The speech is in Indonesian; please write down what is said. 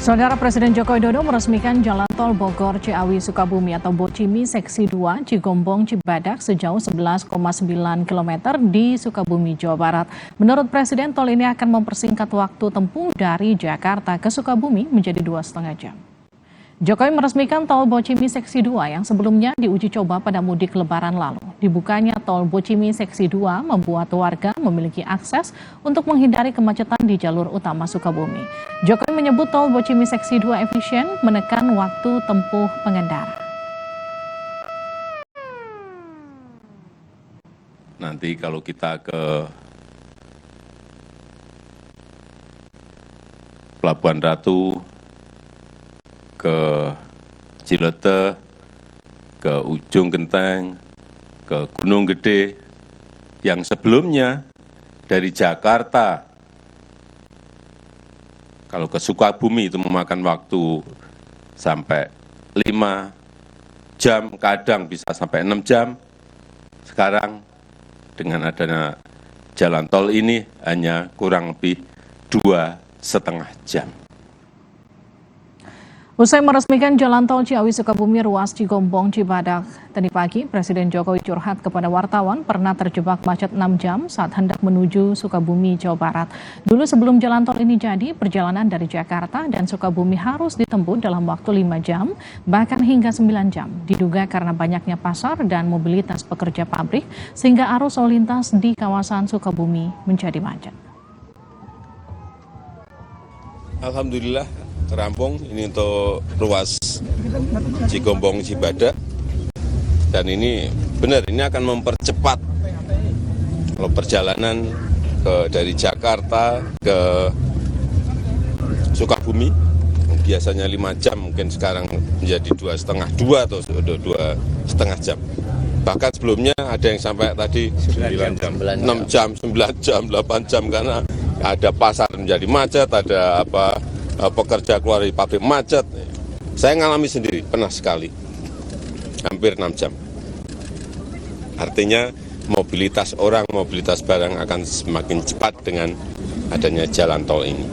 Saudara Presiden Joko Widodo meresmikan Jalan Tol Bogor Ciawi Sukabumi atau Bocimi Seksi 2 Cigombong Cibadak sejauh 11,9 km di Sukabumi, Jawa Barat. Menurut Presiden, tol ini akan mempersingkat waktu tempuh dari Jakarta ke Sukabumi menjadi 2,5 jam. Jokowi meresmikan tol Bocimi Seksi 2 yang sebelumnya diuji coba pada mudik Lebaran lalu. Dibukanya tol Bocimi Seksi 2 membuat warga memiliki akses untuk menghindari kemacetan di jalur utama Sukabumi. Jokowi menyebut tol Bocimi Seksi 2 efisien menekan waktu tempuh pengendara. Nanti kalau kita ke Pelabuhan Ratu, ke Cileter, ke Ujung Genteng, ke Gunung Gede, yang sebelumnya dari Jakarta, kalau ke Sukabumi itu memakan waktu sampai 5 jam, kadang bisa sampai 6 jam. Sekarang dengan adanya jalan tol ini hanya kurang lebih 2,5 jam. Usai meresmikan Jalan Tol Ciawi Sukabumi ruas Cigombong Cibadak tadi pagi, Presiden Jokowi curhat kepada wartawan pernah terjebak macet 6 jam saat hendak menuju Sukabumi, Jawa Barat. Dulu sebelum jalan tol ini jadi, perjalanan dari Jakarta dan Sukabumi harus ditempuh dalam waktu 5 jam, bahkan hingga 9 jam. Diduga karena banyaknya pasar dan mobilitas pekerja pabrik, sehingga arus lalu lintas di kawasan Sukabumi menjadi macet. Alhamdulillah rampung ini untuk ruas Cigombong Cibadak, dan ini benar, ini akan mempercepat kalau perjalanan dari Jakarta ke Sukabumi biasanya 5 jam, mungkin sekarang menjadi 2,5 atau 2,5 jam. Bahkan sebelumnya ada yang sampai tadi 9 jam, 6 jam, 9 jam, 8 jam, karena ada pasar menjadi macet, ada pekerja keluar dari pabrik macet. Saya ngalami sendiri, pernah sekali, hampir 6 jam. Artinya mobilitas orang, mobilitas barang akan semakin cepat dengan adanya jalan tol ini.